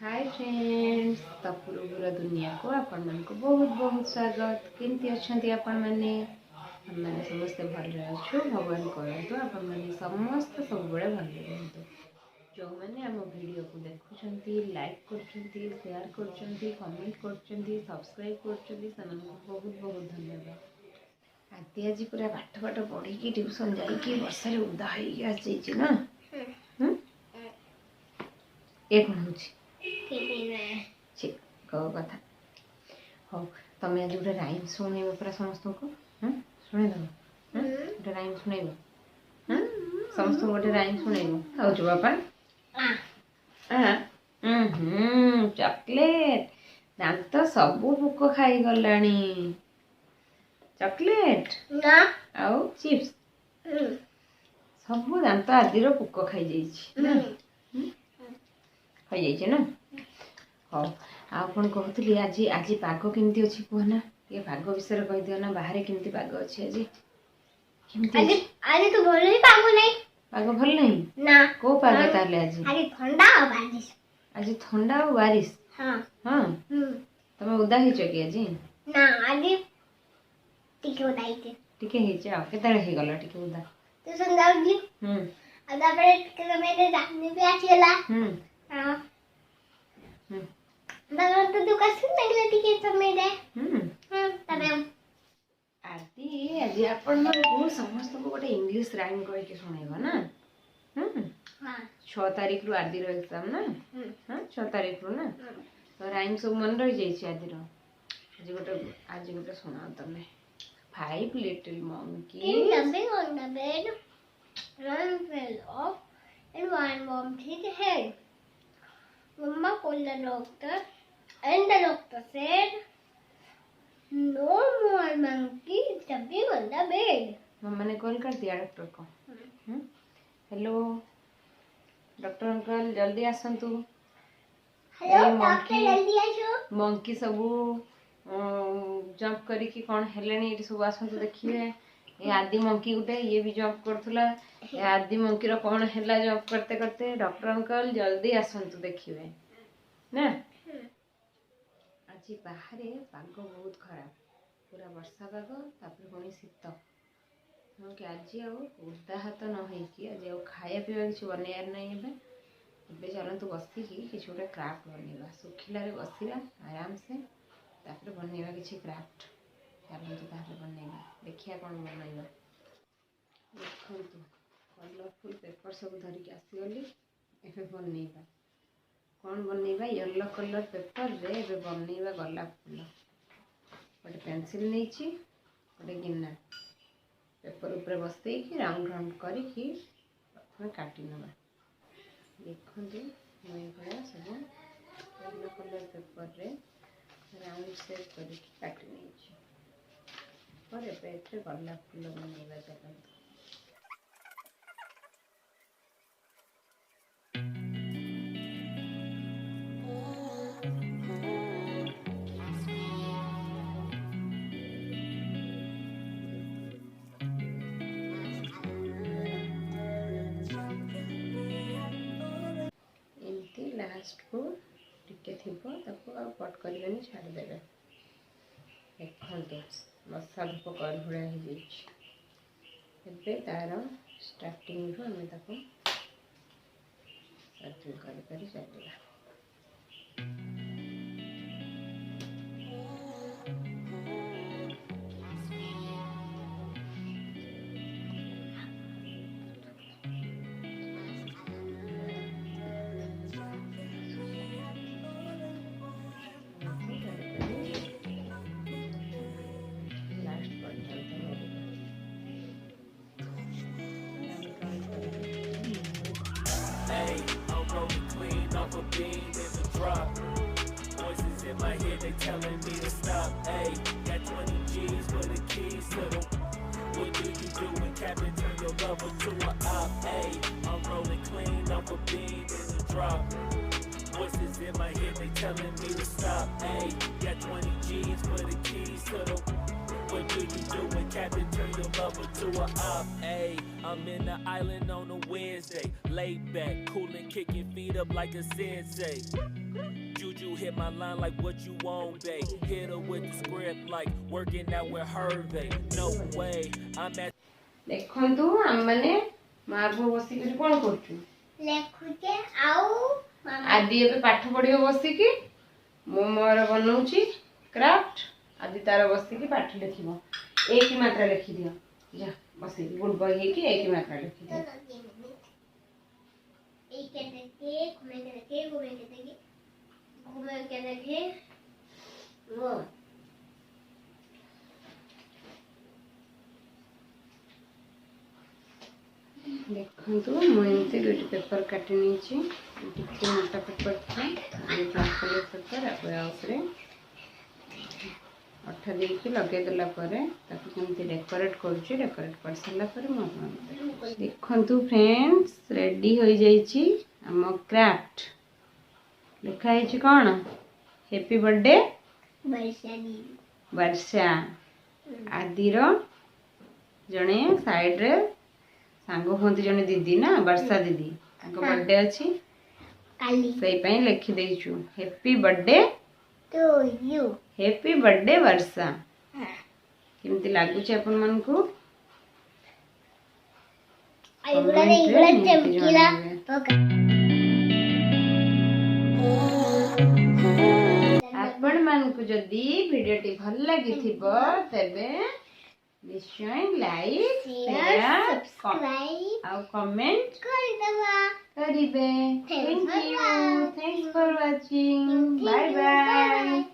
Hi friends, तपुरुबुर दुनिया को आपण मन को बहुत बहुत स्वागत। केमती अच्छंती आपण माने? हम माने समस्त भल अच्छु। भगवान करंतु आपण माने समस्त सब बड़े भल रहंतु। जो माने हम वीडियो को देखुछंती, लाइक करछंती, शेयर करछंती, कमेंट करछंती, सब्सक्राइब करछंती, सनन को बहुत बहुत धन्यवाद। आदि आज पूरा पाठ पाठ पढ़ी की ट्यूशन जाई की वर्षा रे उदा होई आसी छी ना। एक होची कथा हो तमें आज गोटे राइम शुणेब पूरा समस्त को शुणेद गोटे राइम शुणेब समस्त गोटे राइम शुणेब हूँ बापा चॉकलेट दांत सबू पोक खाई गलानी चॉकलेट आउ चिप्स सबू दांत आदि पोक खाई जाइए खाई जाइए ना। हाँ आपन कहती आज आज पाग केमती अच्छी कहना ये पाग विषय कह दियो ना बाहर केमती पाग अच्छी आज आज तो भल ही पाग नहीं पाग भल नहीं ना को पाग ताले आज आज ठंडा और बारिश आज ठंडा और बारिश हां हां तमे उदा ही चकी आज ना आज टिके उदाइते टिके हे जा केतळे हे गला टिके उदा तो संदाउली आधा पर टिके समय जाने भी आसी गला हां दादा तो कैसे निकले टिके समय दे तबे आरती आज आपण को समस्त को गोटे इंग्लिश राइम कह के सुनाइबा ना हां 6 तारीख रु आदि रो एग्जाम ना हां 6 तारीख रु ना तो राइम सब मन रह जाई छी आदि रो आज गोटे सुनाओ तमे 5 little monkeys jumping on the bed one fell off and one bumped his head. Mama called the doctor and the doctor said no more monkeys jumping on the bed. मम्मा ने कॉल कर दिया डॉक्टर को hello doctor uncle जल्दी आसंतु hello doctor जल्दी आसो monkey सबू jump करी कि कौन हेलेनी ये सब आसंतु देखिए ये आदि मंकी गुटे ये भी जंप करथुला ये आदि मंकी रो कौन हेला जंप करते करते डॉक्टर अंकल जल्दी आसंतु देखिए ना आज बाहर पाग बहुत खराब पूरा वर्षा पाग तापर पुणी शीत कि आज उदा हाथ न होगी आज खाया पीवा कि बनैयार नहीं एबे चलतु बसिकी कि गोटे क्राफ्ट बनैबा सुखिलारे बसिबा आराम से तापर बनैबा किसी क्राफ्ट चलतु ताहले बनैबा देखिया कौन बनैबा देखंतु कलरफुल पेपर सब धरिक आसीगली एबे बनैबा कौन बनैबा येलो कलर पेपर रे एबे बनैबा गोलाप फूल गोटे पेंसिल नहीं गोटे गिना पेपर ऊपर बसते राउंड राउंड करिकी प्रथम काटी नबा देखंतु मैं भया सब येलो कलर पेपर रे राउंड शेप करिकी काटी नहीं पर एबे गोलाप फूल बनैबा चलतु लास्ट को टिके थिबो ताको आ कट करबेनी छाड़ देबे देखंतु मसा धूप कर भुड़ा हो जाइए एबे तार स्टार्टिंग रु हमें ताको सर्किल कर करी चलिया Hey, I'm rolling clean off a beam in the drop. Voices in my head, they telling me to stop. Hey, got 20 G's for the keys to the. What do you do when Captain turn your lover to an op? Hey, I'm rolling clean off a beam in the drop. Voices in my head, they telling me to stop. Hey, got 20 G's for the keys to the. What do you do when Captain turn your lover to a op? Ayy, I'm in the island on a Wednesday. Laid back, coolin', kicking feet up like a sensei. Juju hit my line like what you want, babe. Hit her with the script like working out with Hervey. No way, I'm at ଦେଖନ୍ତୁ ଆମମାନେ ମା ପୁଅ ବସିକି କଣ କରୁଛୁ? ଲେଖୁଛେ ଆଉ ମାମା ଆଦି ଏବେ ପାଠ ପଢିବ ବସିକି, ମୁଁ ମୋର ବନଉଛି କ୍ରାଫ୍ଟ, ଆଦି ତାର ବସିକି ପାଠ ଲେଖିବ। ଏକ ମାତ୍ରା ଲେଖିଦିଅ, ଯା ବସିକି ଗୁଡ ବୟ ହେଇକି ଏକ ମାତ୍ରା ଲେଖିଦିଅ। एक के देखे घूमे के देखे घूमे के देखे घूमे के देखे वो ଦେଖନ୍ତୁ ମୁଁ ଏମିତି ଦୁଇଟି ପେପର କାଟି ନେଇଛି। ଟିକେ ମୋଟା ପେପର ଥାଏ, ପେପର ଆଉ ଉପରେ ଅଠା ଦେଇକି ଲଗେଇଦେଲା ପରେ ତାକୁ କେମିତି ଡେକୋରେଟ୍ କରୁଛି। ଡେକୋରେଟ୍ କରିସାରିଲା ପରେ ମୁଁ ଆପଣଙ୍କୁ ଦେଖନ୍ତୁ ଫ୍ରେଣ୍ଡସ୍, ରେଡ଼ି ହୋଇଯାଇଛି ଆମ କ୍ରାଫ୍ଟ। ଲେଖା ହେଇଛି କ'ଣ? ହ୍ୟାପି ବର୍ଥଡେ ବର୍ଷା। ଆଦିର ଜଣେ ସାଇଡ୍ରେ ସାଙ୍ଗ ହୁଅନ୍ତି, ଜଣେ ଦିଦି ନା, ବର୍ଷା ଦିଦି, ତାଙ୍କ ବର୍ଥଡେ ଅଛି, ସେଇ ପାଇଁ ଲେଖିଦେଇଛୁ happy birthday to you. Happy birthday Barsha. କେମିତି ଲାଗୁଛି ଆପଣମାନଙ୍କୁ? इगुला चमकीला ଆପଣମାନଙ୍କୁ ଯଦି ଭିଡ଼ିଓଟି ଭଲ ଲାଗିଥିବ ତେବେ ନିଶ୍ଚୟ ଲାଇକ୍, ସେୟାର, सब्सक्राइब ଆଉ କମେଣ୍ଟ କରିଦେବା। କରିବେ। Thanks for thank you, thanks for watching, bye bye.